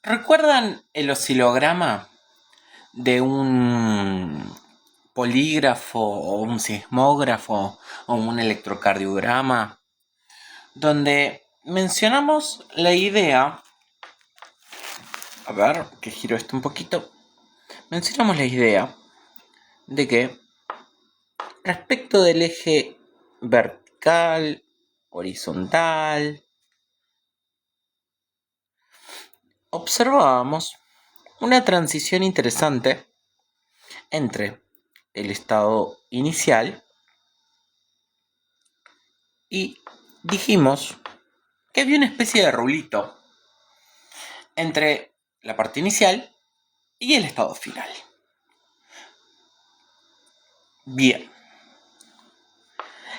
¿Recuerdan el oscilograma de un polígrafo o un sismógrafo o un electrocardiograma? Donde mencionamos la idea, a ver, que giro esto un poquito, mencionamos la idea de que respecto del eje vertical, horizontal, observábamos una transición interesante entre el estado inicial y dijimos que había una especie de rulito entre la parte inicial y el estado final. Bien,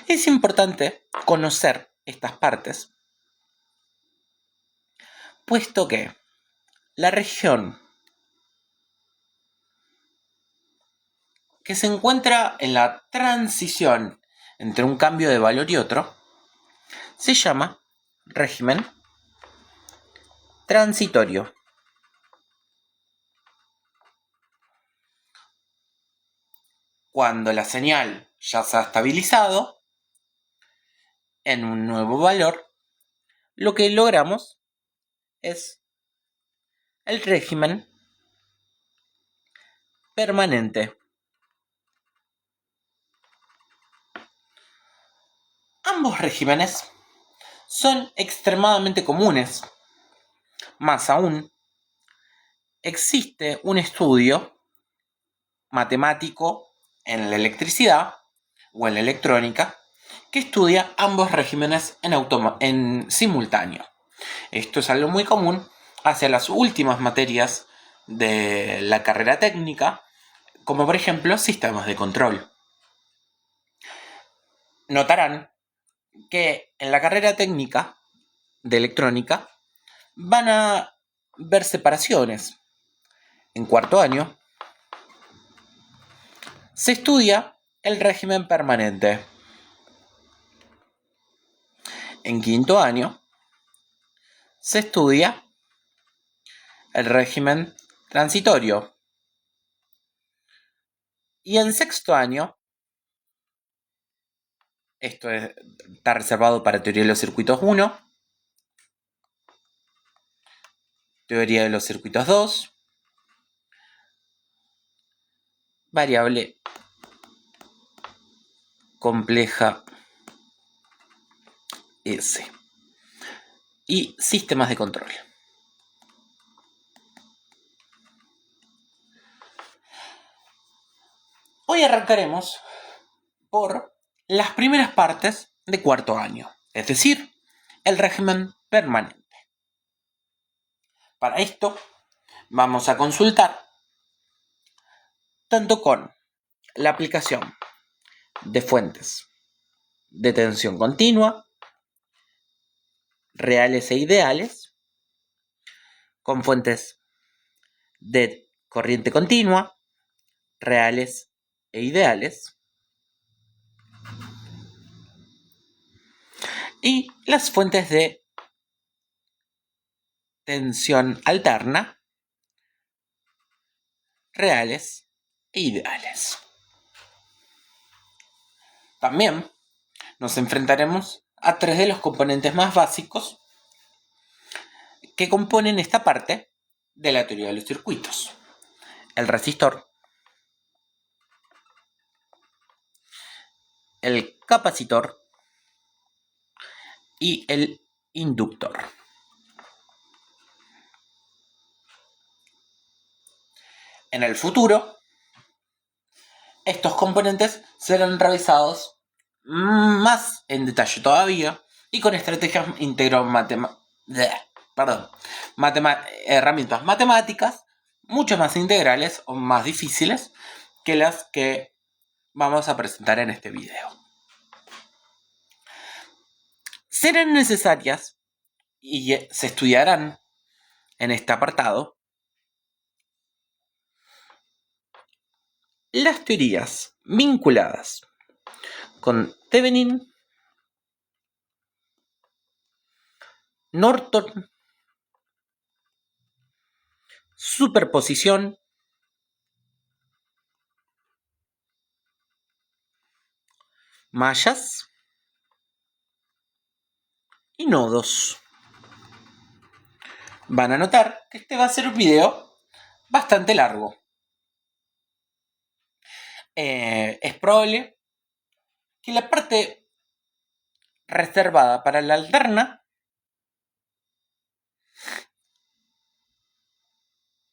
es importante conocer estas partes, puesto que la región que se encuentra en la transición entre un cambio de valor y otro se llama régimen transitorio. Cuando la señal ya se ha estabilizado en un nuevo valor, lo que logramos es el régimen permanente. Ambos regímenes son extremadamente comunes. Más aún, existe un estudio matemático en la electricidad o en la electrónica que estudia ambos regímenes en simultáneo. Esto es algo muy común hacia las últimas materias de la carrera técnica, como por ejemplo sistemas de control. Notarán que en la carrera técnica de electrónica van a ver separaciones. En cuarto año se estudia el régimen permanente. En quinto año se estudia el régimen transitorio. Y en sexto año, esto está reservado para teoría de los circuitos 1, teoría de los circuitos 2, variable compleja S y sistemas de control. Hoy arrancaremos por las primeras partes de cuarto año, es decir, el régimen permanente. Para esto vamos a consultar tanto con la aplicación de fuentes de tensión continua, reales e ideales, con fuentes de corriente continua, reales e ideales, y las fuentes de tensión alterna, reales e ideales. También nos enfrentaremos a tres de los componentes más básicos que componen esta parte de la teoría de los circuitos: el resistor, el capacitor y el inductor. En el futuro, estos componentes serán revisados más en detalle todavía y con estrategias herramientas matemáticas mucho más integrales o más difíciles que las que vamos a presentar en este video. Serán necesarias y se estudiarán en este apartado las teorías vinculadas con Thevenin, Norton superposición, mallas y nodos. Van a notar que este va a ser un video bastante largo. Es probable que la parte reservada para la alterna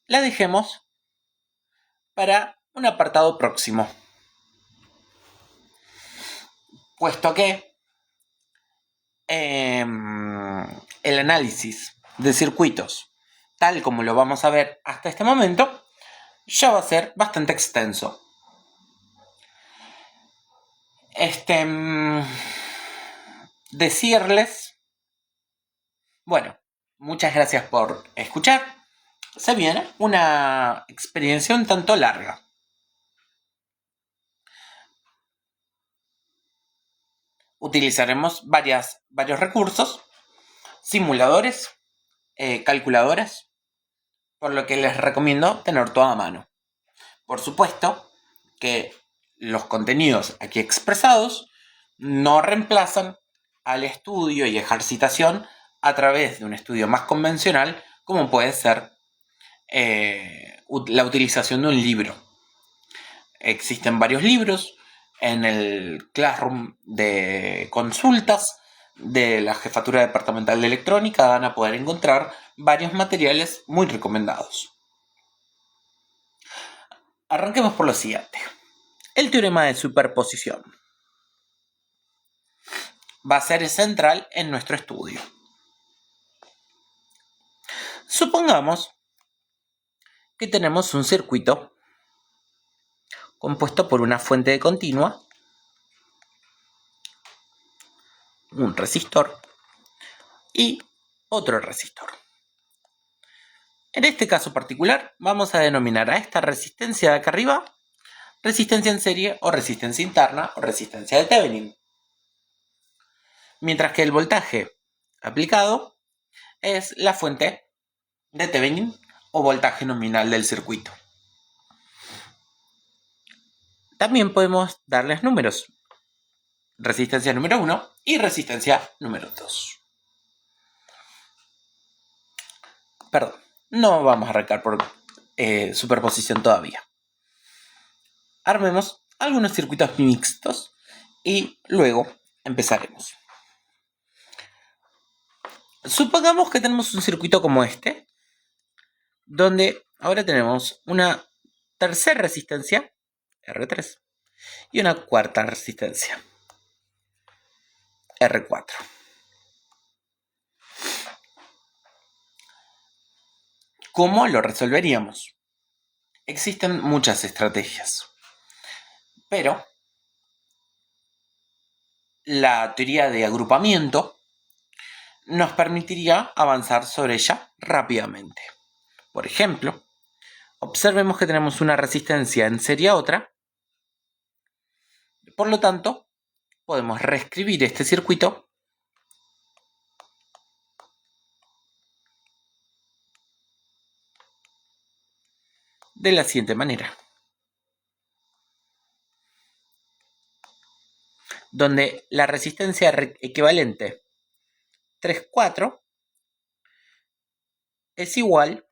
la dejemos para un apartado próximo, puesto que el análisis de circuitos, tal como lo vamos a ver hasta este momento, ya va a ser bastante extenso. Decirles, bueno, muchas gracias por escuchar. Se viene una experiencia un tanto larga. Utilizaremos varios recursos, simuladores, calculadoras, por lo que les recomiendo tener todo a mano. Por supuesto que los contenidos aquí expresados no reemplazan al estudio y ejercitación a través de un estudio más convencional, como puede ser la utilización de un libro. Existen varios libros en el Classroom de consultas de la Jefatura Departamental de Electrónica. Van a poder encontrar varios materiales muy recomendados. Arranquemos por lo siguiente. El teorema de superposición va a ser central en nuestro estudio. Supongamos que tenemos un circuito compuesto por una fuente de continua, un resistor y otro resistor. En este caso particular vamos a denominar a esta resistencia de acá arriba resistencia en serie o resistencia interna o resistencia de Thevenin. Mientras que el voltaje aplicado es la fuente de Thevenin o voltaje nominal del circuito. También podemos darles números. Resistencia número 1 y resistencia número 2. Perdón, no vamos a arrancar por superposición todavía. Armemos algunos circuitos mixtos y luego empezaremos. Supongamos que tenemos un circuito como este, donde ahora tenemos una tercera resistencia, R3, y una cuarta resistencia, R4. ¿Cómo lo resolveríamos? Existen muchas estrategias, pero la teoría de agrupamiento nos permitiría avanzar sobre ella rápidamente. Por ejemplo, observemos que tenemos una resistencia en serie a otra. Por lo tanto, podemos reescribir este circuito de la siguiente manera, donde la resistencia equivalente 3,4 es igual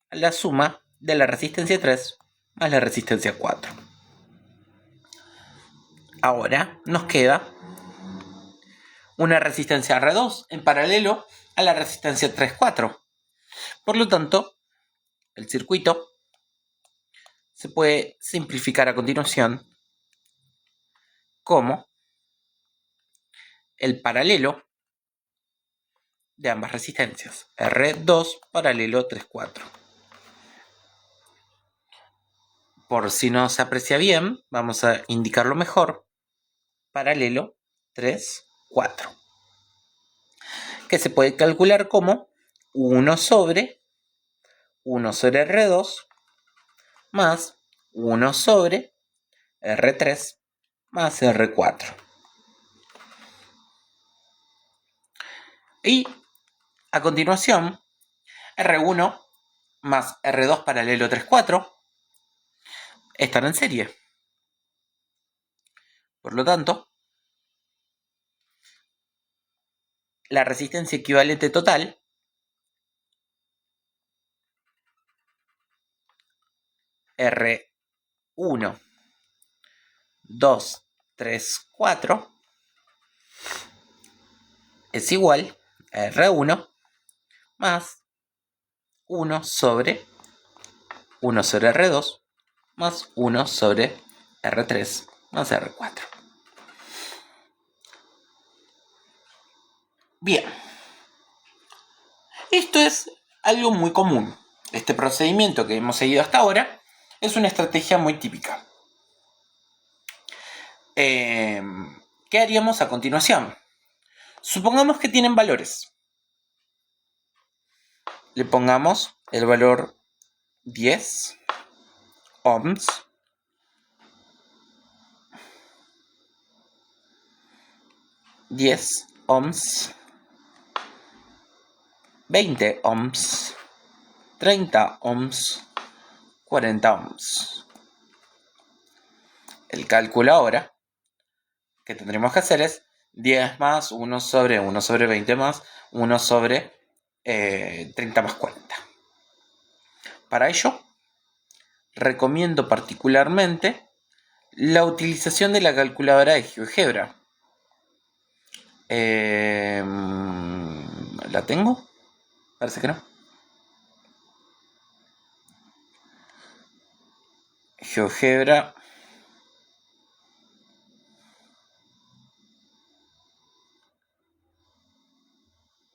a la suma de la resistencia 3 más la resistencia 4. Ahora nos queda una resistencia R2 en paralelo a la resistencia 3,4. Por lo tanto, el circuito se puede simplificar a continuación como el paralelo de ambas resistencias, R2 paralelo 3,4. Por si no se aprecia bien, vamos a indicarlo mejor, paralelo 3,4, que se puede calcular como 1 sobre R2 más 1 sobre R3 más R4. Y a continuación, R1 más R2 paralelo 3, 4 están en serie. Por lo tanto, la resistencia equivalente total R1, 2, 3, 4 es igual a R1 más 1 sobre R2 más 1 sobre R3 más R4. Bien, esto es algo muy común. Este procedimiento que hemos seguido hasta ahora es una estrategia muy típica. ¿Qué haríamos a continuación? Supongamos que tienen valores. Le pongamos el valor 10 ohms, 10 ohms, 20 ohms, 30 ohms, 40 ohms. El cálculo ahora que tendremos que hacer es 10 más 1 sobre 20 más 1 sobre 30 más 40. Para ello, recomiendo particularmente la utilización de la calculadora de GeoGebra. ¿La tengo? Parece que no. GeoGebra.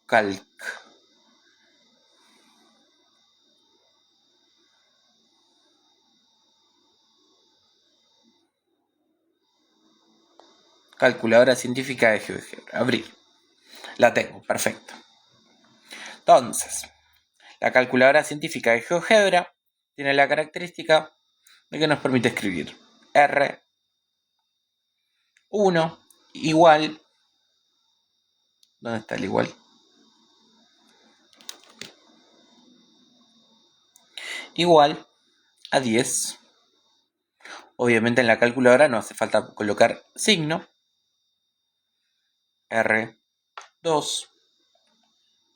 Calc. Calculadora científica de GeoGebra. Abrir. La tengo, perfecto. Entonces, la calculadora científica de GeoGebra tiene la característica de que nos permite escribir R1 igual. ¿Dónde está el igual? Igual a 10. Obviamente en la calculadora no hace falta colocar signo. R2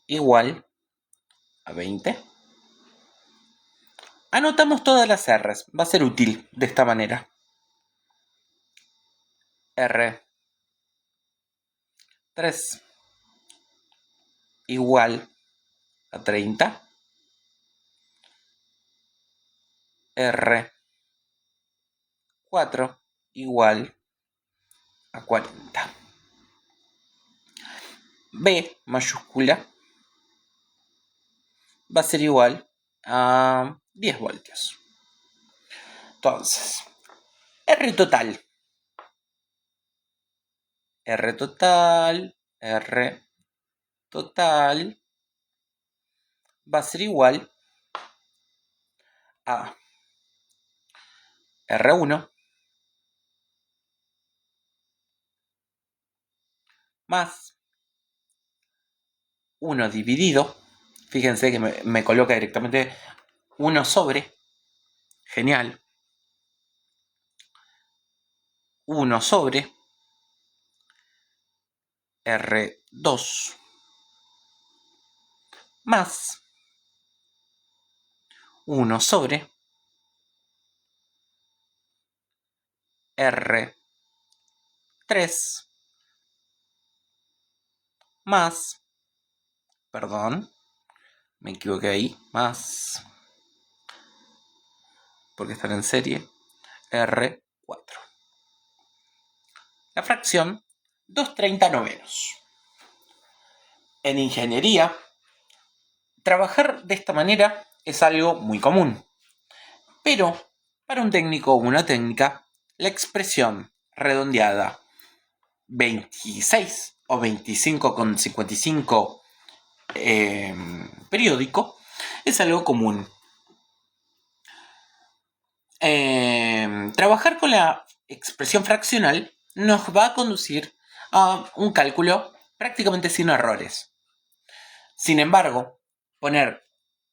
igual a 20. Anotamos todas las R's. Va a ser útil de esta manera. R3 igual a 30. R4 igual a 40. B mayúscula va a ser igual a 10 voltios. Entonces, R total va a ser igual a R1 más 1 dividido. Fíjense que me coloca directamente 1 sobre. Genial. 1 sobre R2 más 1 sobre R3 más, perdón, me equivoqué ahí, más, porque están en serie, R4. La fracción 2/39. En ingeniería, trabajar de esta manera es algo muy común, pero para un técnico o una técnica, la expresión redondeada 26 o 25,55 periódico es algo común. Trabajar con la expresión fraccional nos va a conducir a un cálculo prácticamente sin errores. Sin embargo, poner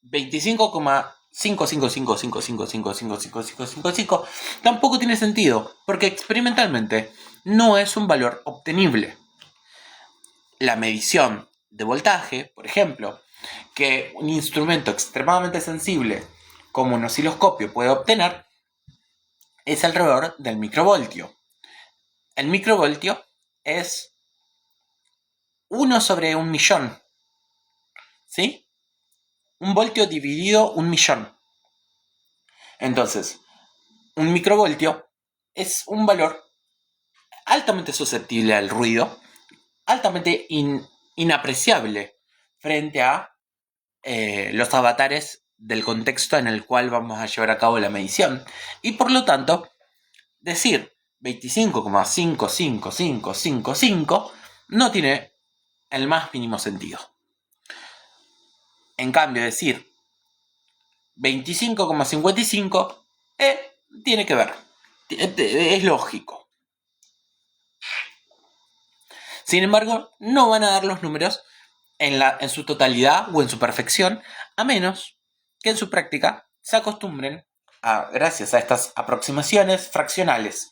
25,55555555555 tampoco tiene sentido, porque experimentalmente no es un valor obtenible. La medición de voltaje, por ejemplo, que un instrumento extremadamente sensible como un osciloscopio puede obtener, es alrededor del microvoltio. El microvoltio es 1 sobre 1.000.000, ¿sí? Un voltio dividido 1.000.000. Entonces, un microvoltio es un valor altamente susceptible al ruido, altamente inapreciable frente a los avatares del contexto en el cual vamos a llevar a cabo la medición. Y por lo tanto, decir 25,55555 no tiene el más mínimo sentido. En cambio, decir 25,55 tiene que ver, es lógico. Sin embargo, no van a dar los números en su totalidad o en su perfección, a menos que en su práctica se acostumbren gracias a estas aproximaciones fraccionales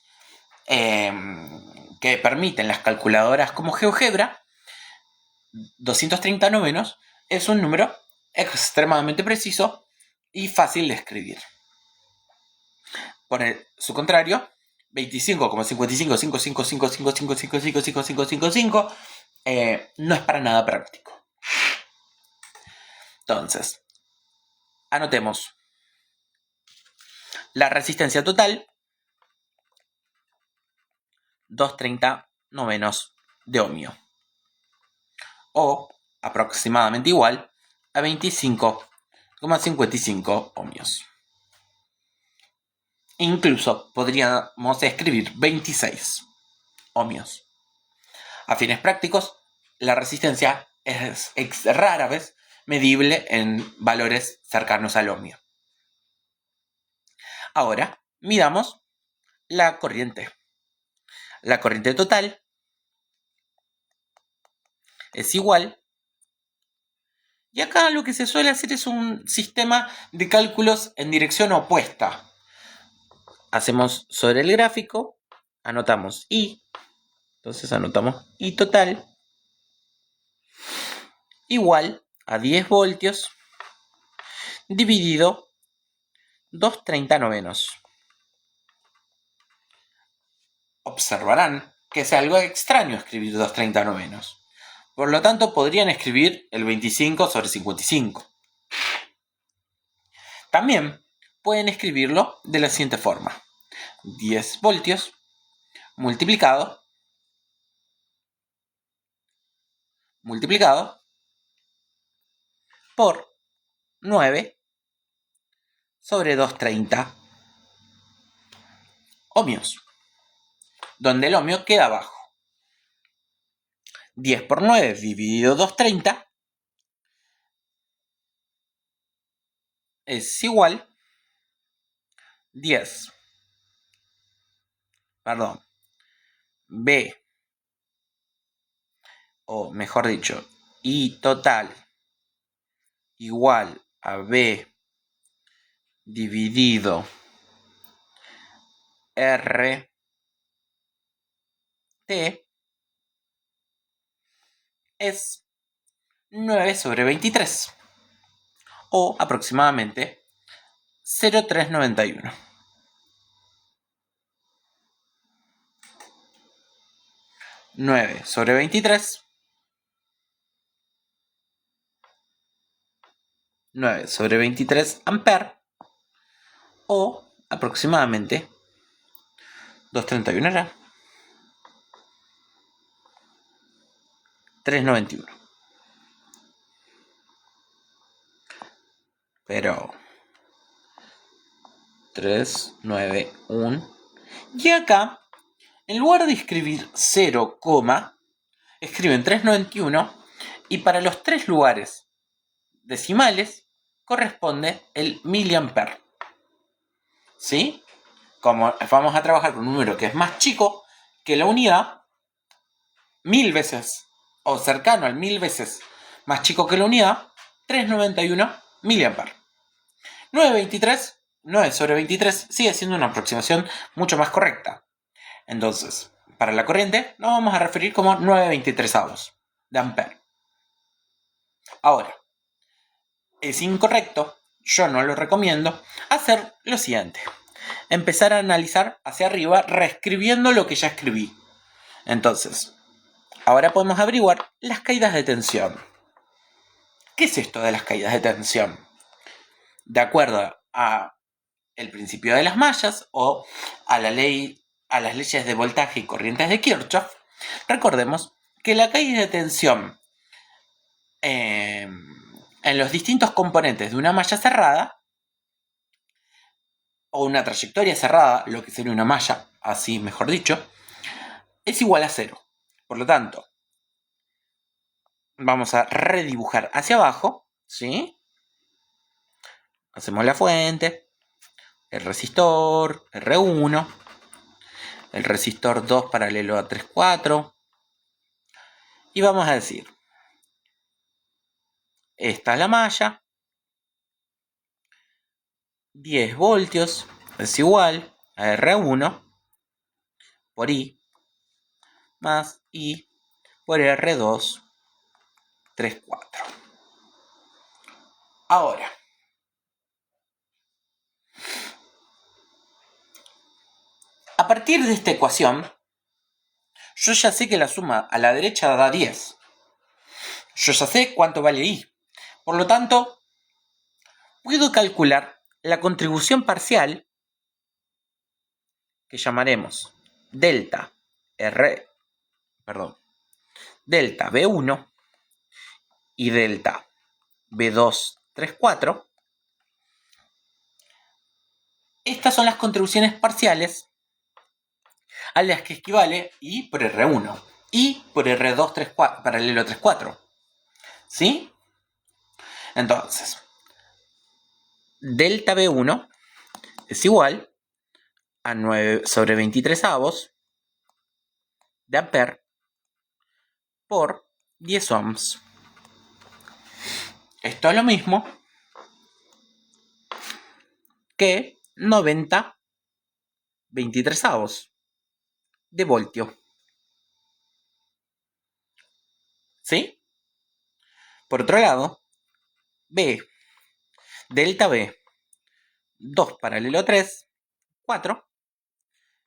que permiten las calculadoras como GeoGebra. 230 novenos es un número extremadamente preciso y fácil de escribir. Por su contrario, 25,5555555555 no es para nada práctico. Entonces, anotemos la resistencia total, 230 novenos de ohmio, o aproximadamente igual a 25,55 ohmios. Incluso podríamos escribir 26 ohmios. A fines prácticos, la resistencia es rara vez medible en valores cercanos al ohmio. Ahora, midamos la corriente. La corriente total es igual. Y acá lo que se suele hacer es un sistema de cálculos en dirección opuesta. Hacemos sobre el gráfico, anotamos I. Entonces anotamos I total igual a 10 voltios dividido 230 novenos. Observarán que es algo extraño escribir 230 novenos. Por lo tanto, podrían escribir el 25 sobre 55. También pueden escribirlo de la siguiente forma. 10 voltios multiplicado por 9 sobre 230 ohmios, donde el ohmio queda abajo. 10 por 9 dividido 230 es igual 10. Perdón. B, o mejor dicho, I total igual a B dividido RT es 9 sobre 23, o aproximadamente 0,391. 9 sobre 23, 9 sobre 23 amperes, o aproximadamente 231 era 391. Pero 391. Y acá, en lugar de escribir 0, escriben 391 y para los 3 lugares decimales corresponde el miliampere. ¿Sí? Como vamos a trabajar con un número que es más chico que la unidad, 1000 veces o cercano al 1000 veces más chico que la unidad, 391 mA. 9 sobre 23 sigue siendo una aproximación mucho más correcta. Entonces, para la corriente nos vamos a referir como 9/23 de ampere. Ahora, es incorrecto, yo no lo recomiendo, hacer lo siguiente. Empezar a analizar hacia arriba reescribiendo lo que ya escribí. Entonces, ahora podemos averiguar las caídas de tensión. ¿Qué es esto de las caídas de tensión? De acuerdo a el principio de las mallas o a las leyes de voltaje y corrientes de Kirchhoff, recordemos que la caída de tensión en los distintos componentes de una malla cerrada o una trayectoria cerrada, lo que sería una malla, así mejor dicho, es igual a 0. Por lo tanto, vamos a redibujar hacia abajo, ¿sí? Hacemos la fuente, el resistor, R1, el resistor 2 paralelo a 3, 4. Y vamos a decir, esta es la malla, 10 voltios es igual a R1 por I más I por R2, 3, 4. Ahora, a partir de esta ecuación, yo ya sé que la suma a la derecha da 10. Yo ya sé cuánto vale I. Por lo tanto, puedo calcular la contribución parcial que llamaremos delta B1 y delta B2, 3, 4. Estas son las contribuciones parciales a las que equivale I por R1, I por R2, 3, 4, paralelo 3, 4. ¿Sí? Entonces, delta B1 es igual a 9 sobre 23 de ampere por 10 ohms. Esto es lo mismo que 90/23 de voltio. ¿Sí? Por otro lado, delta B 2 paralelo 3, 4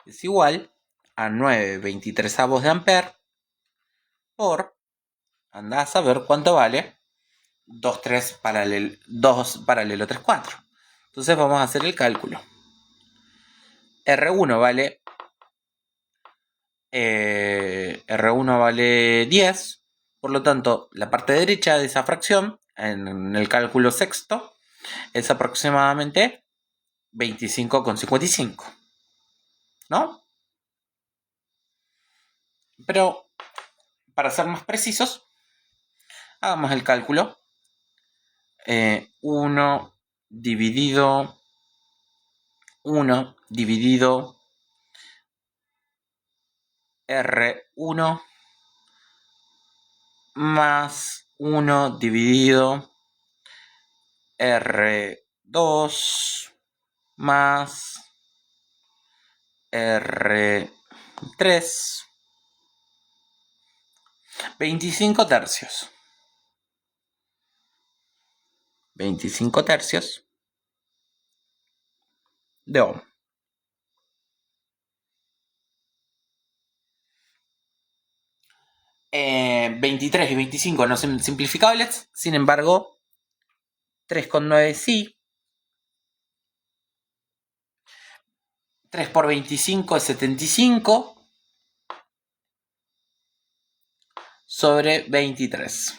es igual a 9/23 de ampere por, anda a saber cuánto vale, 2 paralelo 3, 4. Entonces vamos a hacer el cálculo. R1 vale 10, por lo tanto la parte derecha de esa fracción en el cálculo sexto es aproximadamente 25,55, ¿no? Pero para ser más precisos, hagamos el cálculo. 1 dividido R1 más 1 dividido R2 más R3, 25 tercios. 25 tercios de ohm. Eh, 23 y 25 no son simplificables, sin embargo, 3,9 sí. 3 por 25 es 75 sobre 23.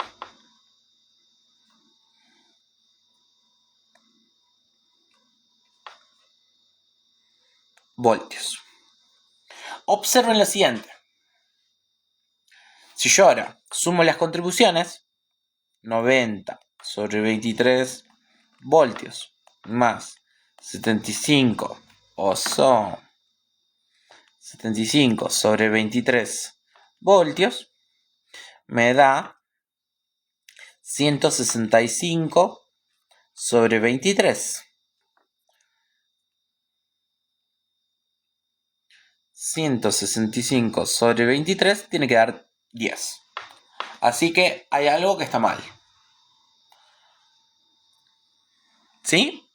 Voltios. Observen lo siguiente. Si yo ahora sumo las contribuciones, 90 sobre 23 voltios más 75 o son 75 sobre 23 voltios, me da 165 sobre 23. 165 sobre 23 tiene que dar 10. Así que hay algo que está mal. ¿Sí?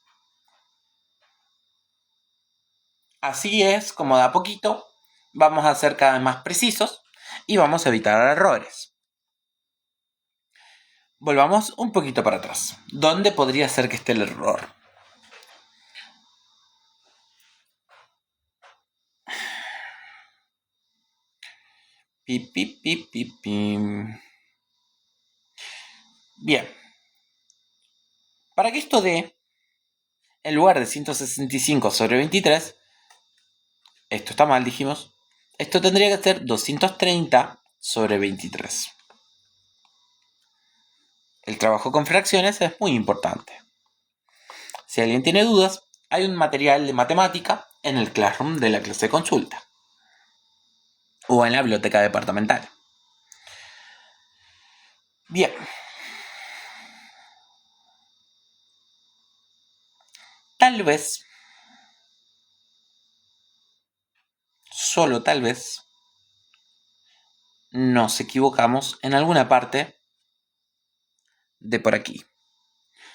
Así es como de a poquito vamos a ser cada vez más precisos y vamos a evitar errores. Volvamos un poquito para atrás. ¿Dónde podría ser que esté el error? Pip, pip, pip, pip, pip. Bien. Para que esto dé, en lugar de 165 sobre 23, esto está mal, dijimos, esto tendría que ser 230 sobre 23. El trabajo con fracciones es muy importante. Si alguien tiene dudas, hay un material de matemática en el Classroom de la clase de consulta o en la biblioteca departamental. Bien. Tal vez, solo tal vez, nos equivocamos en alguna parte de por aquí.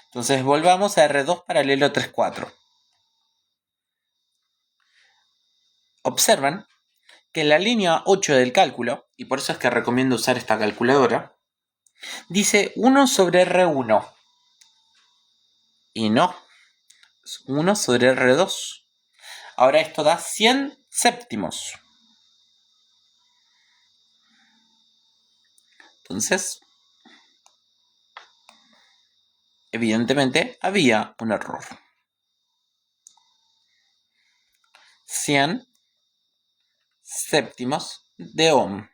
Entonces volvamos a R2 paralelo 3,4. Observan que en la línea 8 del cálculo, y por eso es que recomiendo usar esta calculadora, dice 1 sobre R1. Y no, es 1 sobre R2. Ahora esto da 100 séptimos. Entonces, evidentemente había un error. 100 séptimos de ohm.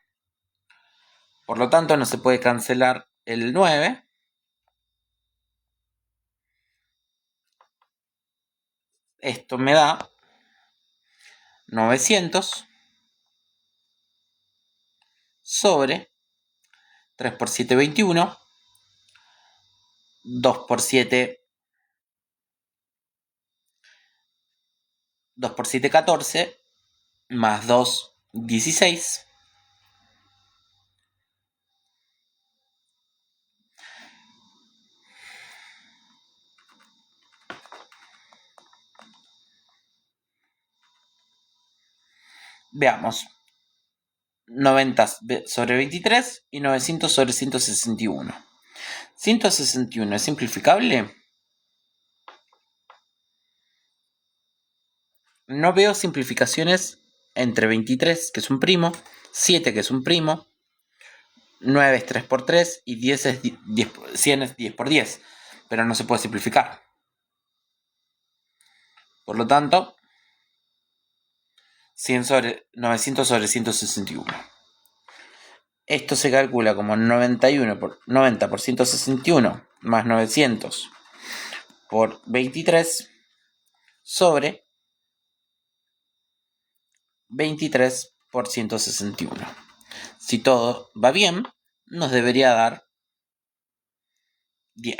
Por lo tanto, no se puede cancelar el 9. Esto me da 900 sobre 3 por 7, 21. 2 por 7, 2 por 7, 14. Más 2, 16. Veamos. 90 sobre 23 y 900 sobre 161. 161 es simplificable. No veo simplificaciones entre 23, que es un primo, 7, que es un primo, 9 es 3 por 3 y 10 es 10, 100 es 10 por 10. Pero no se puede simplificar. Por lo tanto, 100 sobre 900 sobre 161. Esto se calcula como 91 por 90 por 161 más 900 por 23 sobre 23 por 161. Si todo va bien, nos debería dar 10.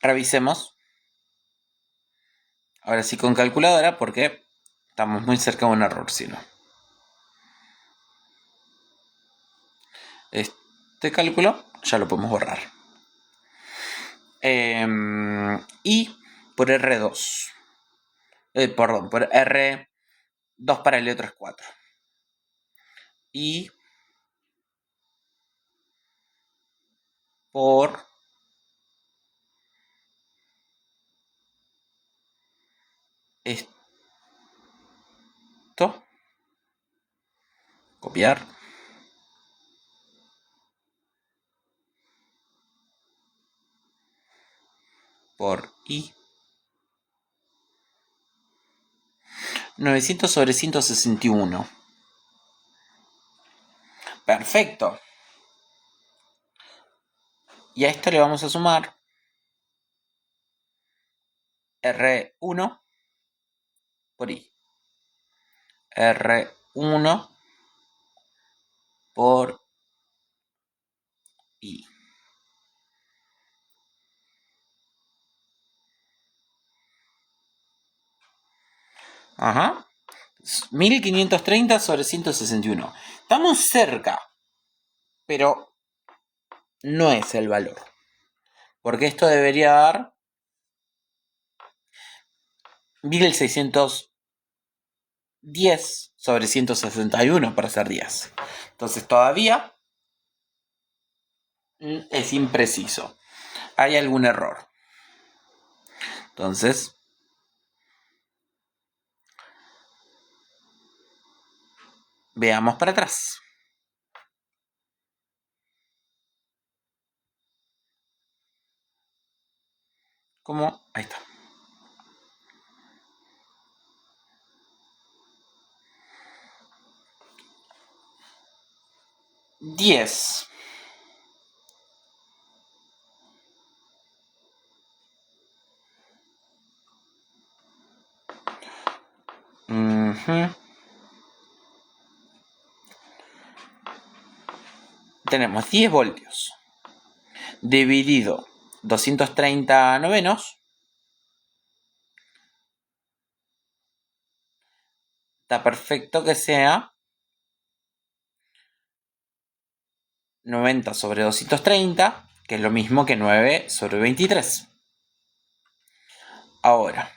Revisemos. Ahora sí con calculadora porque estamos muy cerca de un error, si no. Este cálculo ya lo podemos borrar. Y por R2. Perdón, por R2 paralelo 3,4. Y por esto. Copiar. Por I. 900 sobre 161. Perfecto. Y a esto le vamos a sumar R1 por I. R1 por I. Ajá. 1530 sobre 161. Estamos cerca, pero no es el valor. Porque esto debería dar 1610 sobre 161 para ser 10. Entonces todavía es impreciso. Hay algún error. Entonces, veamos para atrás. ¿Cómo? Ahí está. 10. Tenemos 10 voltios dividido 230 novenos. Está perfecto que sea 90 sobre 230, que es lo mismo que 9 sobre 23. Ahora,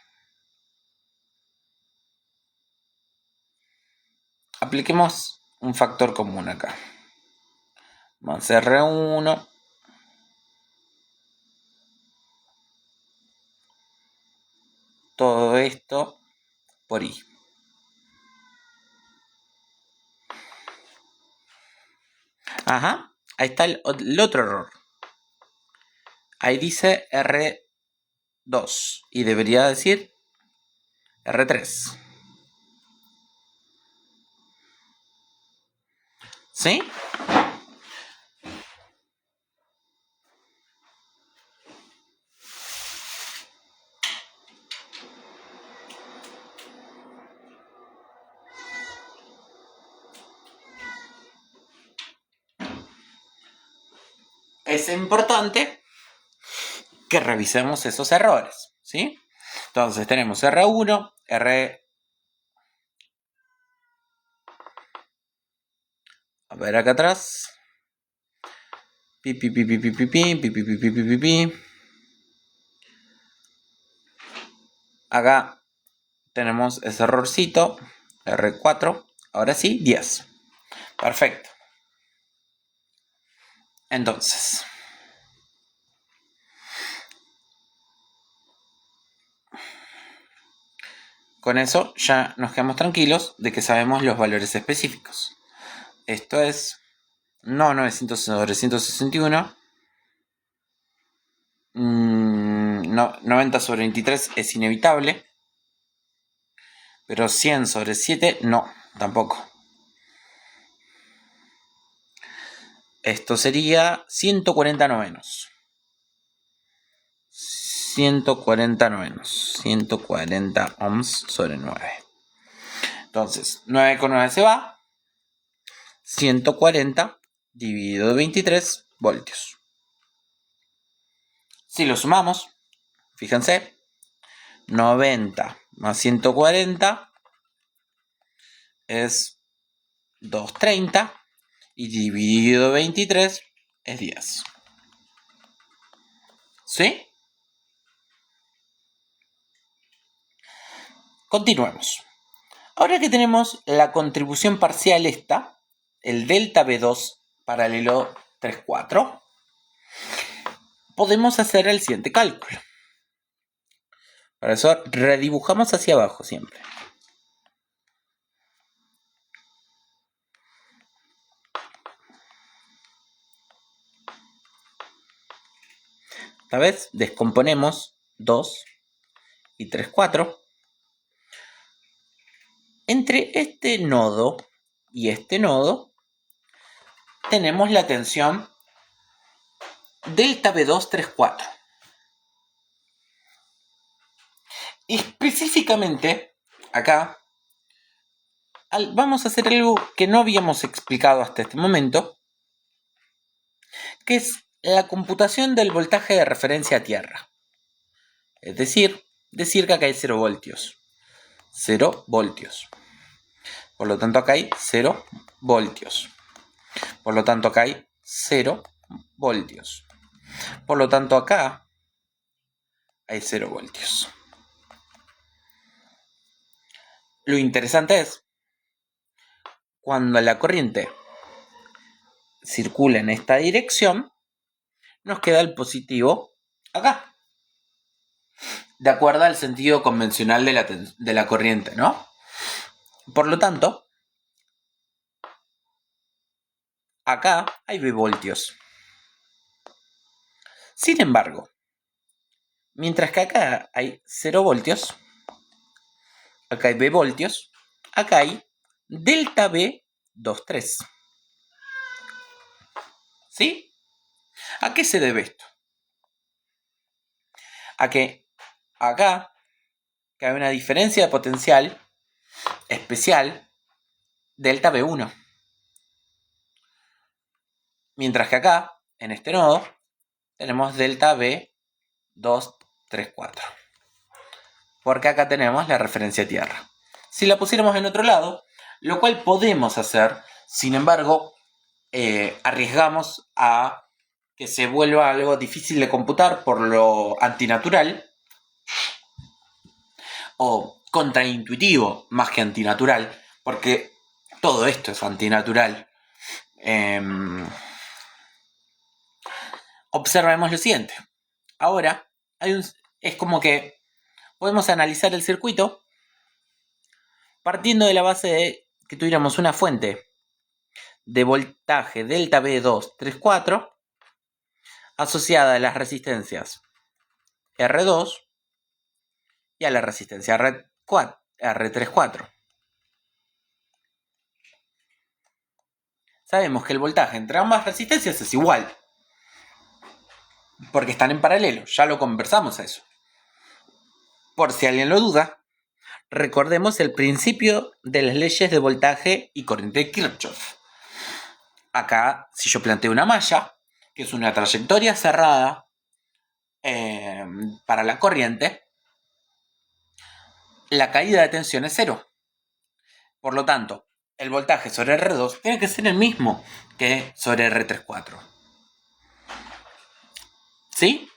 apliquemos un factor común acá. Más R1 todo esto por I. Ajá, ahí está el otro error. Ahí dice R2 y debería decir R3. ¿Sí? Es importante que revisemos esos errores, ¿sí? Entonces tenemos R1, a ver acá atrás. Acá tenemos ese errorcito, R4, ahora sí, 10. Perfecto. Entonces, con eso ya nos quedamos tranquilos de que sabemos los valores específicos. Esto es no 900 sobre 161. 90 sobre 23 es inevitable. Pero 100 sobre 7 no, tampoco. Esto sería 140 novenos. 140 novenos. 140 ohms sobre 9. Entonces, 9 con 9 se va. 140 dividido 23 voltios. Si lo sumamos, fíjense, 90 más 140 es 230 y dividido 23 es 10. ¿Sí? Continuemos. Ahora que tenemos la contribución parcial esta, el delta B2 paralelo 3,4, podemos hacer el siguiente cálculo. Para eso redibujamos hacia abajo siempre. Esta vez descomponemos 2 y 3,4. Entre este nodo y este nodo tenemos la tensión delta B2 3,4. Específicamente, acá vamos a hacer algo que no habíamos explicado hasta este momento, que es la computación del voltaje de referencia a tierra. Es decir que acá hay 0 voltios. 0 voltios. Por lo tanto, acá hay 0 voltios. Por lo tanto, acá hay 0 voltios. Por lo tanto, acá hay 0 voltios. Lo interesante es, cuando la corriente circula en esta dirección, nos queda el positivo acá, de acuerdo al sentido convencional de la corriente, ¿no? Por lo tanto, acá hay V voltios. Sin embargo, mientras que acá hay 0 voltios, acá hay V voltios, acá hay delta V 23. ¿Sí? ¿A qué se debe esto? A que acá que hay una diferencia de potencial especial delta V1. Mientras que acá, en este nodo, tenemos delta V234. Porque acá tenemos la referencia a tierra. Si la pusiéramos en otro lado, lo cual podemos hacer, sin embargo, arriesgamos a que se vuelva algo difícil de computar por lo antinatural o contraintuitivo más que antinatural, porque todo esto es antinatural. Observemos lo siguiente. Ahora es como que podemos analizar el circuito partiendo de la base de que tuviéramos una fuente de voltaje delta V234 asociada a las resistencias R2 y a la resistencia R34. Sabemos que el voltaje entre ambas resistencias es igual, porque están en paralelo, ya lo conversamos eso. Por si alguien lo duda, recordemos el principio de las leyes de voltaje y corriente de Kirchhoff. Acá, si yo planteo una malla, que es una trayectoria cerrada para la corriente, la caída de tensión es 0. Por lo tanto, el voltaje sobre R2 tiene que ser el mismo que sobre R34. ¿Sí?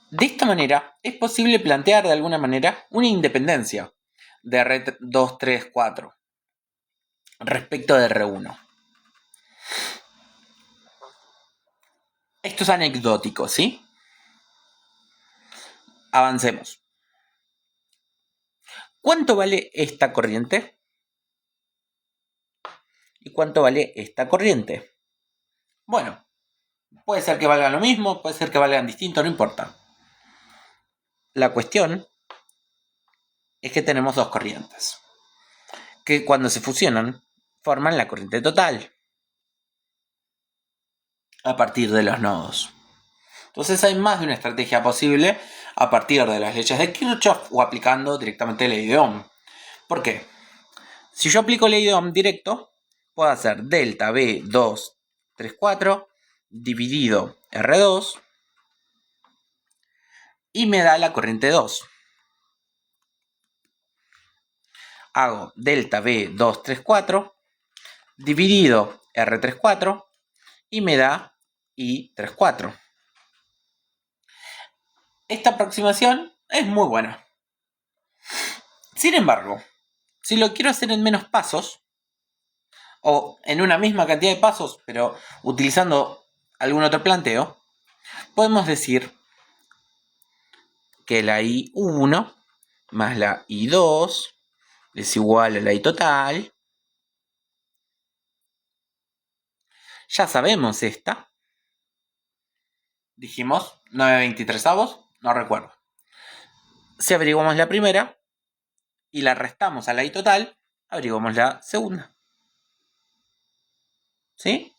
De esta manera, es posible plantear de alguna manera una independencia de R234 respecto de R1. Esto es anecdótico, ¿sí? Avancemos. ¿Cuánto vale esta corriente? ¿Y cuánto vale esta corriente? Bueno, puede ser que valgan lo mismo, puede ser que valgan distinto, no importa. La cuestión es que tenemos dos corrientes, que cuando se fusionan forman la corriente total a partir de los nodos. Entonces hay más de una estrategia posible a partir de las leyes de Kirchhoff o aplicando directamente la ley de Ohm. ¿Por qué? Si yo aplico la ley de Ohm directo, puedo hacer delta V234 dividido R2 y me da la corriente 2. Hago delta V234 dividido R34 y me da I34. Esta aproximación es muy buena. Sin embargo, si lo quiero hacer en menos pasos, o en una misma cantidad de pasos, pero utilizando algún otro planteo, podemos decir que la I1 más la I2 es igual a la I total. Ya sabemos esta. Dijimos 9/23, no recuerdo. Si averiguamos la primera y la restamos a la I total, averiguamos la segunda. ¿Sí?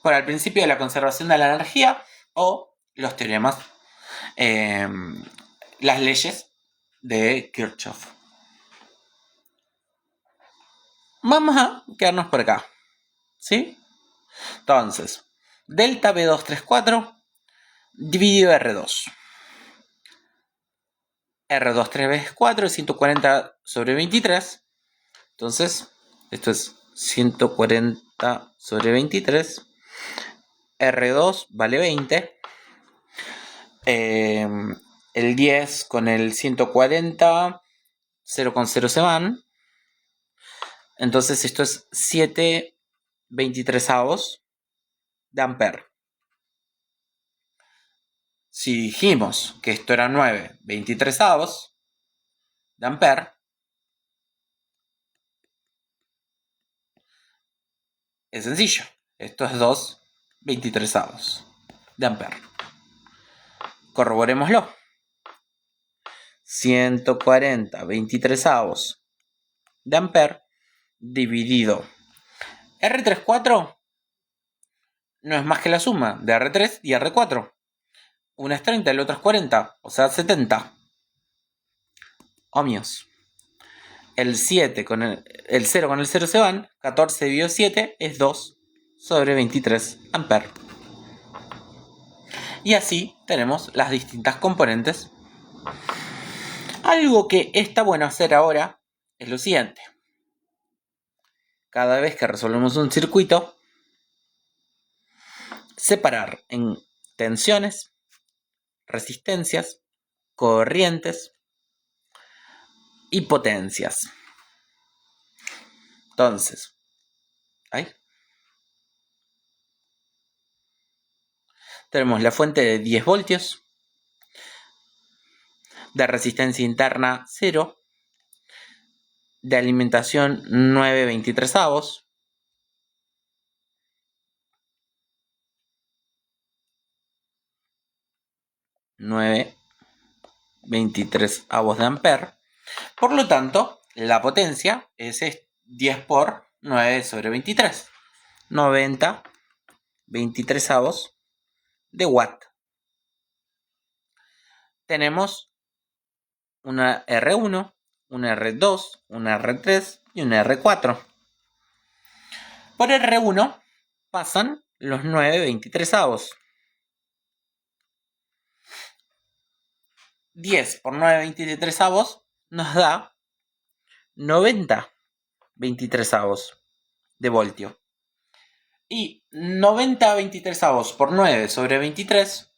Por el principio de la conservación de la energía o los teoremas, las leyes de Kirchhoff. Vamos a quedarnos por acá. ¿Sí? Entonces, delta B234 dividido R2. R2 3 veces 4 es 140 sobre 23. Entonces, esto es 140 sobre 23. R2 vale 20. El 10 con el 140, 0 con 0 se van. Entonces esto es 7/23 de ampere. Si dijimos que esto era 9/23 de ampere, es sencillo. Esto es 2/23 de ampere. Corroborémoslo. 140/23 de ampere dividido R34 no es más que la suma de R3 y R4. Una es 30 y la otra es 40, o sea 70 ohmios. El 7 con el 0 con el 0 se van. 14 dividido 7 es 2 sobre 23 ampere. Y así tenemos las distintas componentes. Algo que está bueno hacer ahora es lo siguiente. Cada vez que resolvemos un circuito, separar en tensiones, resistencias, corrientes y potencias. Entonces, tenemos la fuente de 10 voltios, de resistencia interna 0, de alimentación 9/23, de ampere. Por lo tanto, la potencia es 10 por 9 sobre 23. 90/23 de watt. Tenemos una R1, una R2, una R3 y una R4. Por R1 pasan los 9/23. 10 por 9/23 nos da 90/23 de voltio. Y 90/23 por 9 sobre 23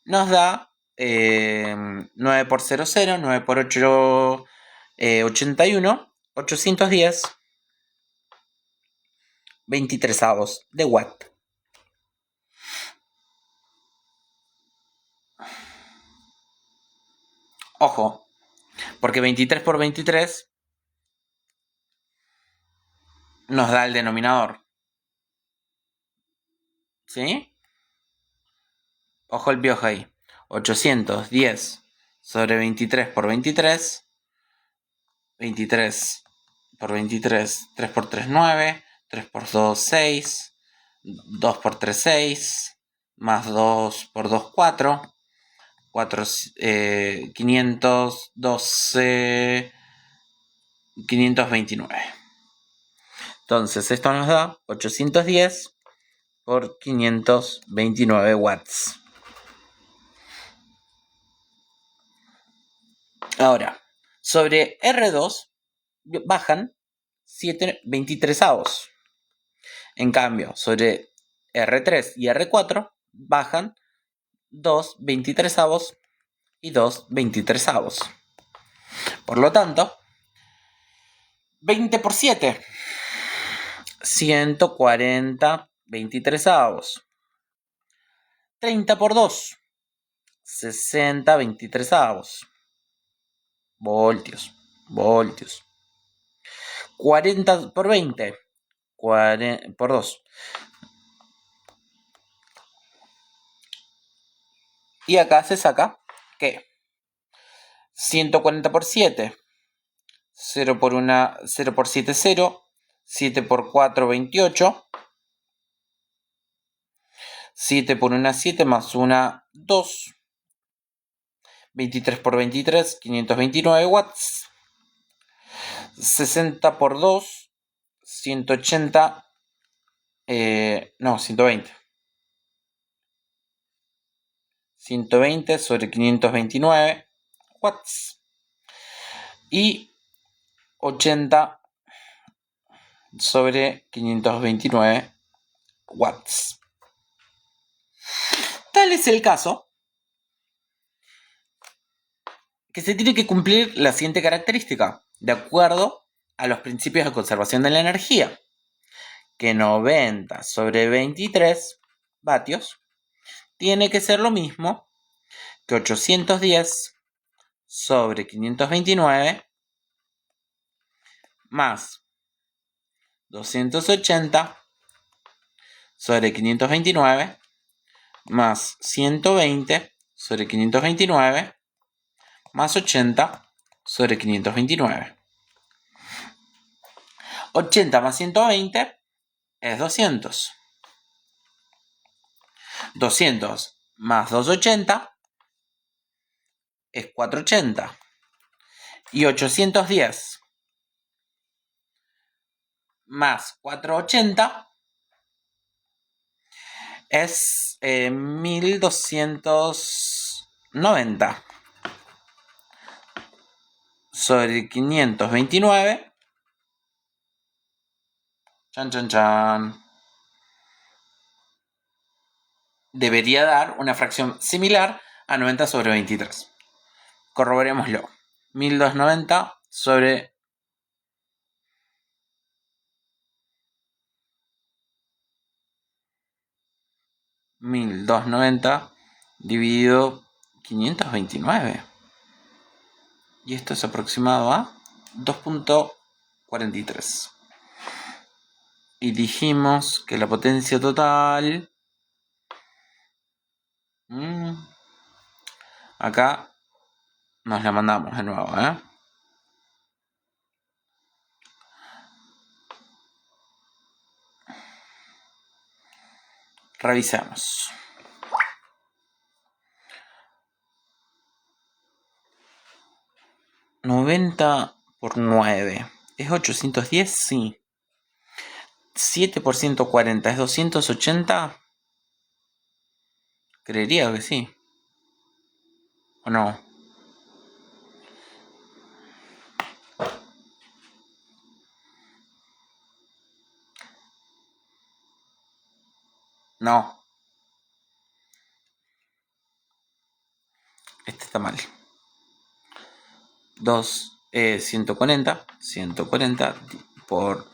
nos da 9 por 0, 0, 9 por 8, 81, 810/23 de watt. Ojo, porque 23 por 23 nos da el denominador. ¿Sí? Ojo el piojo ahí. 810 sobre 23 por 23. 23 por 23. 3 por 3, 9. 3 por 2, 6. 2 por 3, 6. Más 2 por 2, 4. 512. 529. Entonces esto nos da 810 por 529 watts. Ahora, sobre R2 bajan 7/23. En cambio, sobre R3 y R4 bajan 2/23 y 2/23. Por lo tanto, 20 por 7, 140/23. 30 por 2, 60/23. Voltios. 40 por 20, 40 por 2. Y acá se saca que 140 por 7, 0 por 7, 0, 7 por 4, 28, 7 por 1, 7, más 1, 2, 23 por 23, 529 watts, 60 por 2, 180, 120, 120 sobre 529 watts. Y 80 sobre 529 watts. Tal es el caso que se tiene que cumplir la siguiente característica, de acuerdo a los principios de conservación de la energía, que 90 sobre 23 vatios tiene que ser lo mismo que 810 sobre 529 más 280 sobre 529 más 120 sobre 529 más 80 sobre 529. 80 más 120 es 200. 200 más 280 es 480. Y 810 más 480 es 1290 sobre 529. Chan, chan, chan. Debería dar una fracción similar a 90 sobre 23. Corroborémoslo. 1290 sobre 1290 dividido 529. Y esto es aproximado a 2.43. Y dijimos que la potencia total... acá nos la mandamos de nuevo, Revisemos. 90 por 9 es 810, sí. 7 por 140 es 280. Creería que sí. ¿O no? No. Este está mal. 140 por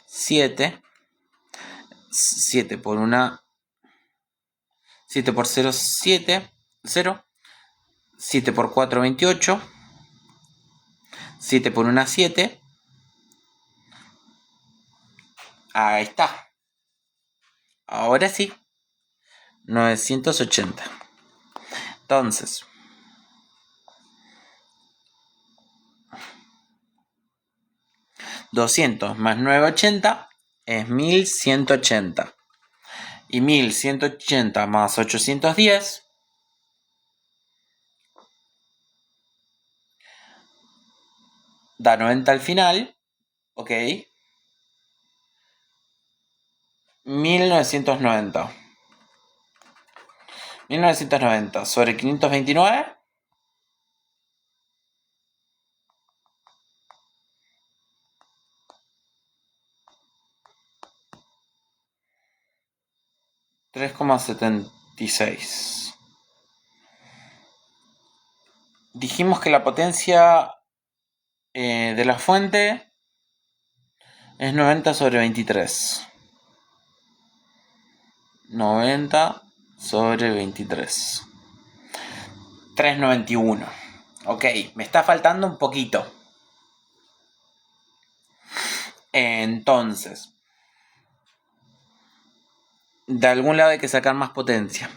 7. 7 por 0, 7. 0. 7 por 4, 28. 7 por 1, 7. Ahí está. Ahora sí. 980. Entonces, 200 más 980 es 1180. Y 1180 más 810 da 90 al final. Ok. 1990. 1990 sobre 529. $3,76. Dijimos que la potencia de la fuente es 90 sobre 23. 90 sobre 23. 391. Ok, me está faltando un poquito. Entonces, de algún lado hay que sacar más potencia.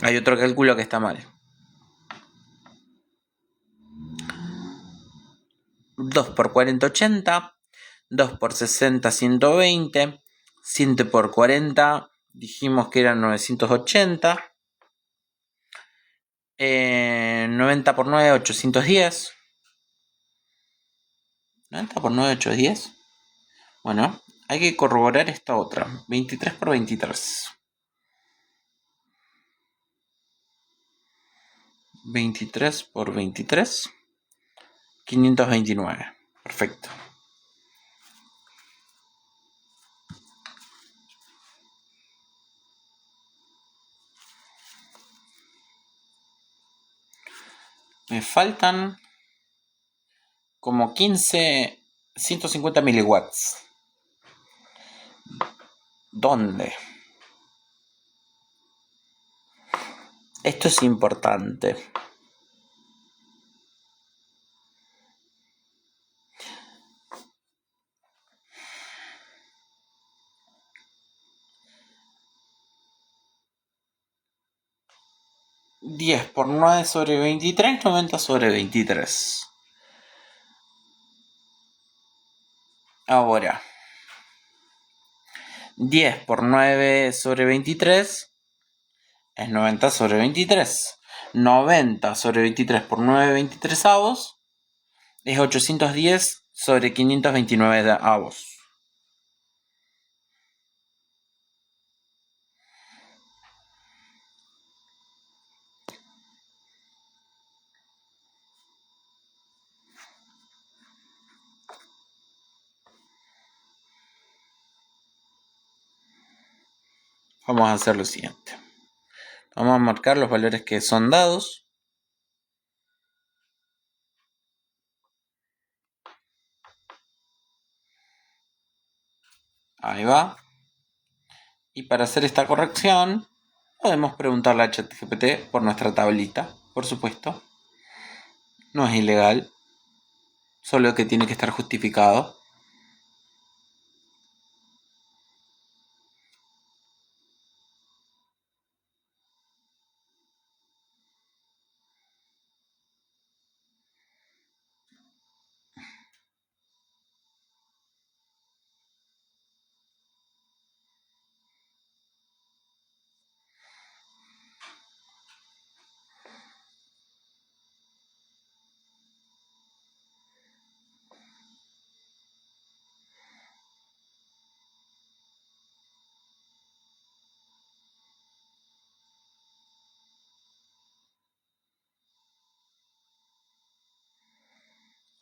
Hay otro cálculo que está mal. 2 por 40, 80. 2 por 60, 120. 7 por 40, dijimos que eran 980. 90 por 9, 810. 90 por 9, 810. Bueno, hay que corroborar esta otra. 23 por 23. 23 por 23. 529. Perfecto. Me faltan como 150 miliwatts. ¿Dónde? Esto es importante. $10 por 9 sobre 23, 90 sobre 23. Ahora, 10 por 9 sobre 23 es 90 sobre 23. 90 sobre 23 por 9 23avos es 810 sobre 529 avos. Vamos a hacer lo siguiente. Vamos a marcar los valores que son dados. Ahí va. Y para hacer esta corrección, podemos preguntarle a ChatGPT por nuestra tablita, por supuesto. No es ilegal, solo que tiene que estar justificado.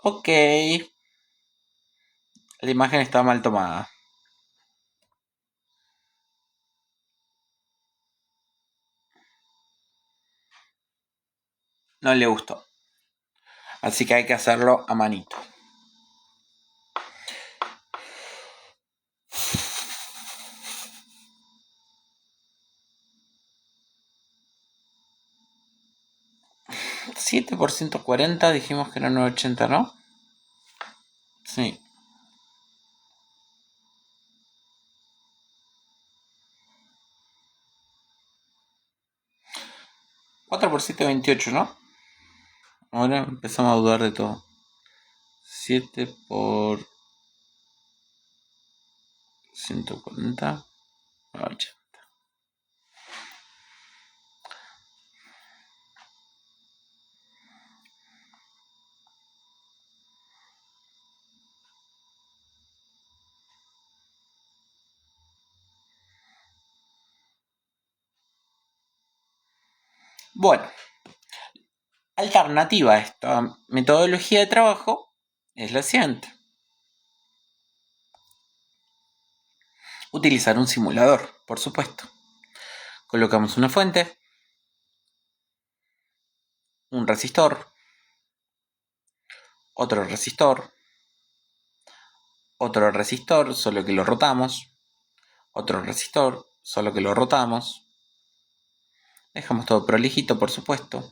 Ok. La imagen está mal tomada. No le gustó. Así que hay que hacerlo a manito. $7 por 140 dijimos que era 980, ¿no? Sí. 4 por 7, 28, ¿no? Ahora empezamos a dudar de todo. 7 por 140, 80. Bueno, alternativa a esta metodología de trabajo es la siguiente. Utilizar un simulador, por supuesto. Colocamos una fuente, un resistor, otro resistor, otro resistor, solo que lo rotamos, otro resistor, solo que lo rotamos. Dejamos todo prolijito, por supuesto.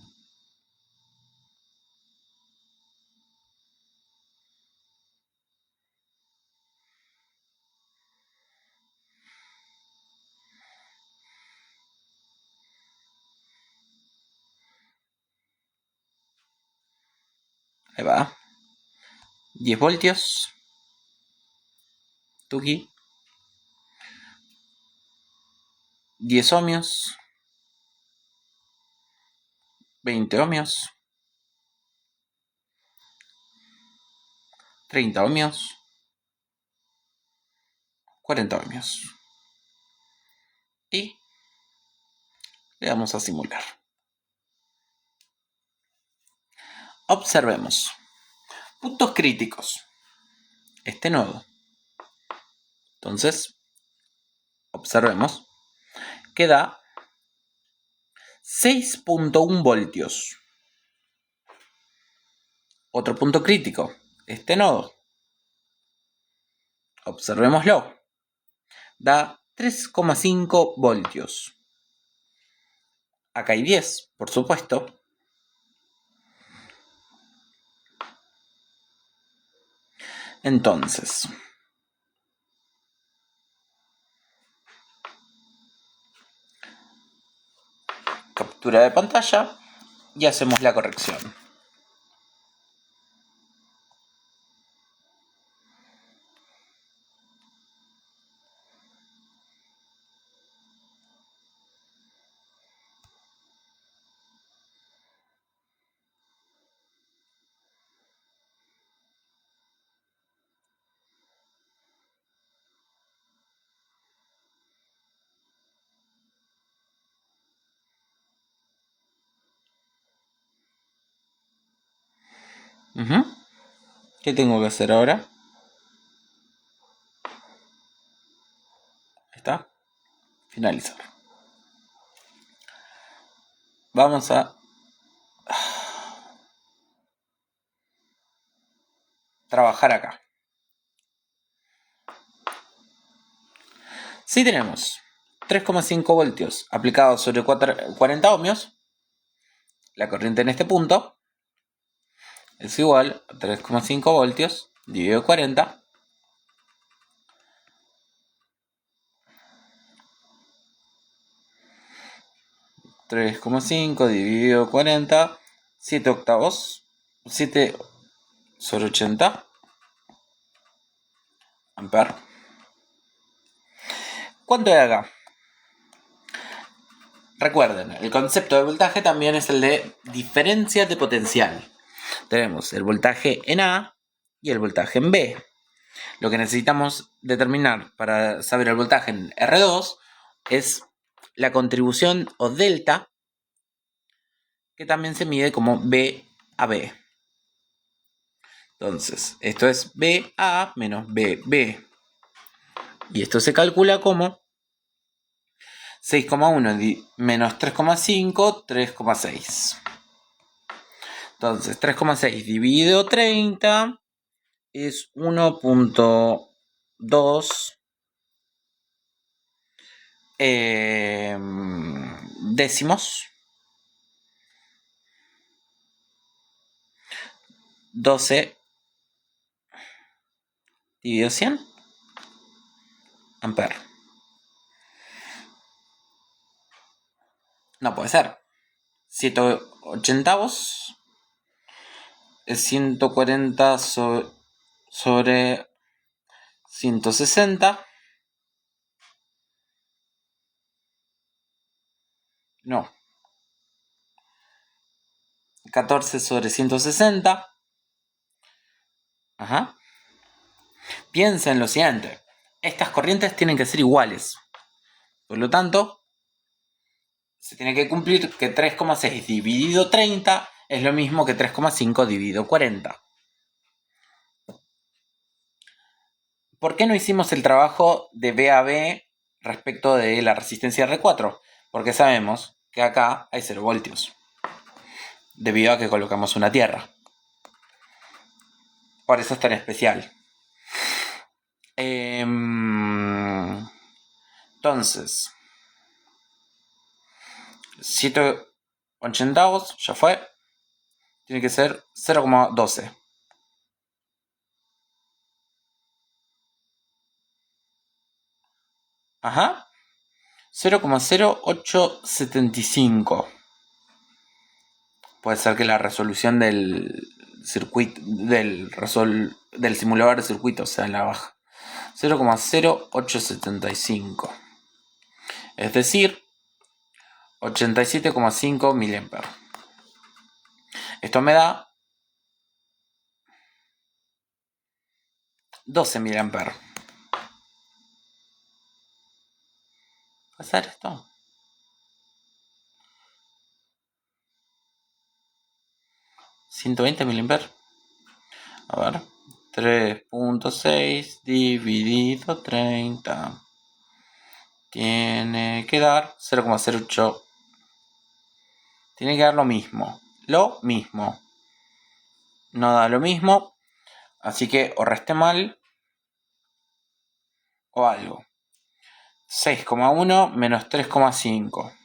Ahí va. 10 voltios. Tuki. 10 ohmios. 20 ohmios. 30 ohmios. 40 ohmios. Y le damos a simular. observemos. Puntos críticos. Este nodo. Entonces, observemos que da 6.1 voltios. Otro punto crítico. Este nodo. Observémoslo. Da 3,5 voltios. Acá hay 10, por supuesto. Entonces, captura de pantalla y hacemos la corrección. ¿Qué tengo que hacer ahora? Ahí está. Finalizar. Vamos a trabajar acá. Si tenemos 3,5 voltios aplicados sobre 40 ohmios, la corriente en este punto es igual a 3,5 voltios dividido 40. $3,5 dividido 40, 7 octavos, 7 sobre 80 amperes. ¿Cuánto hay acá? Recuerden, el concepto de voltaje también es el de diferencia de potencial. Tenemos el voltaje en A y el voltaje en B. Lo que necesitamos determinar para saber el voltaje en R2 es la contribución o delta, que también se mide como B a B. Entonces, esto es BA menos BB. Y esto se calcula como 6,1 menos 3,5, 3,6. Entonces, 3,6 dividido 30 es 1,2 décimos. 12 dividido 100 amperes. No puede ser. 180 es 140 sobre 160. No. 14 sobre 160. Ajá. Piensa en lo siguiente. Estas corrientes tienen que ser iguales. Por lo tanto, se tiene que cumplir que 3,6 dividido 30 es lo mismo que 3,5 dividido 40. ¿Por qué no hicimos el trabajo de B a B respecto de la resistencia R4? Porque sabemos que acá hay 0 voltios, debido a que colocamos una tierra. Por eso es tan especial. Entonces, 7/80 ya fue. Tiene que ser 0,12. Ajá. 0,0875. Puede ser que la resolución del circuito del simulador de circuitos sea en la baja. 0,0875. Es decir, 87,5 mA. Esto me da 12 mA. ¿Puede ser esto? 120 mA. A ver. 3.6 dividido 30. Tiene que dar 0,08. Tiene que dar lo mismo. Lo mismo. No da lo mismo. Así que o resté mal o algo. 6,1 menos 3,5.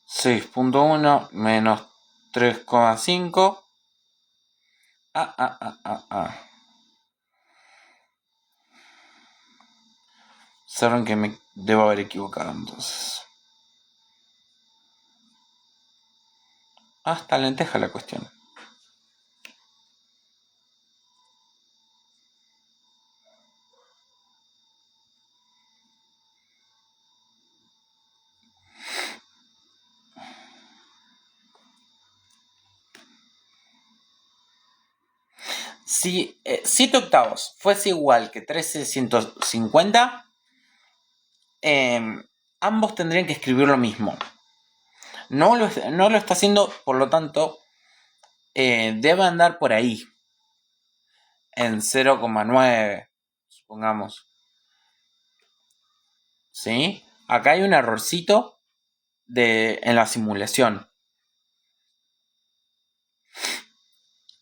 6.1 menos 3,5. Saben que me debo haber equivocado entonces. Está lenteja la cuestión. Si 7 octavos fuese igual que 13/150, ambos tendrían que escribir lo mismo. No lo está haciendo, por lo tanto, debe andar por ahí. En 0,9, supongamos. ¿Sí? Acá hay un errorcito en la simulación.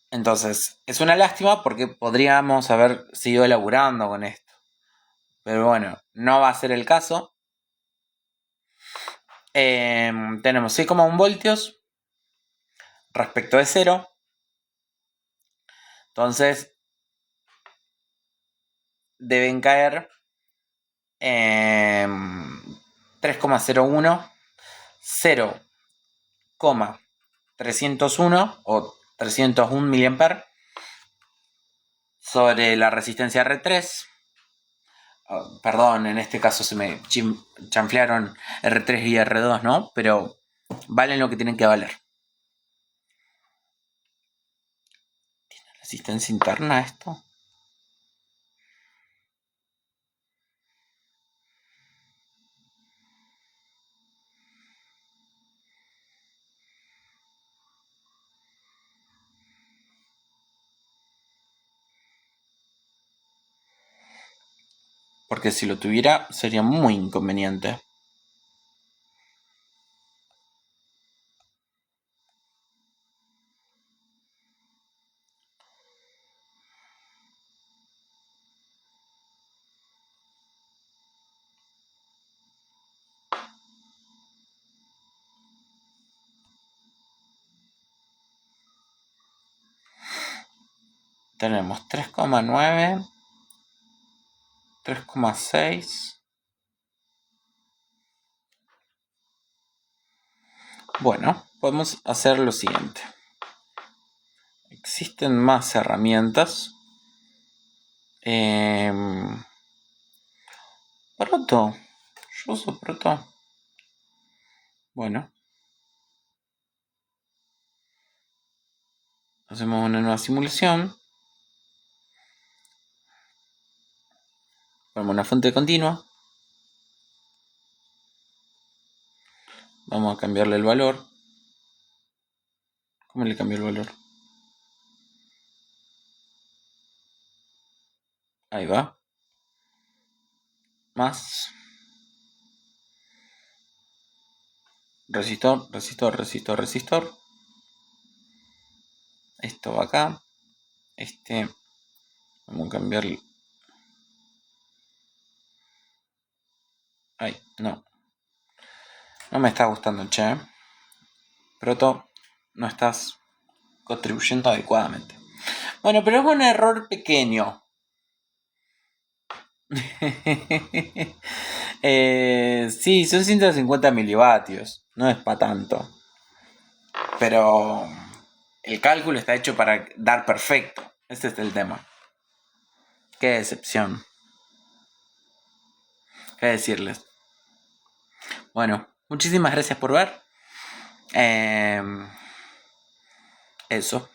Entonces, es una lástima porque podríamos haber seguido elaborando con esto. Pero bueno, no va a ser el caso. Tenemos 6,1 voltios respecto de 0. Entonces, deben caer 3,01, 0,301 o 301 mA sobre la resistencia R3. Perdón, en este caso se me chanflearon R3 y R2, ¿no? Pero valen lo que tienen que valer. ¿Tiene resistencia interna esto? Porque si lo tuviera sería muy inconveniente. Tenemos 3,9, 3,6. Bueno, podemos hacer lo siguiente. Existen más herramientas. Proto. Yo uso Proto. Bueno. Hacemos una nueva simulación. Ponemos una fuente continua. Vamos a cambiarle el valor. ¿Cómo le cambio el valor? Ahí va. Más. Resistor, resistor, resistor, resistor. Esto va acá. Vamos a cambiarle. Ay, no. No me está gustando, che. Proto, no estás contribuyendo adecuadamente. Bueno, pero es un error pequeño. Sí, son 150 milivatios. No es para tanto. Pero el cálculo está hecho para dar perfecto. Este es el tema. Qué decepción. ¿Qué decirles? Bueno, muchísimas gracias por ver. Eso.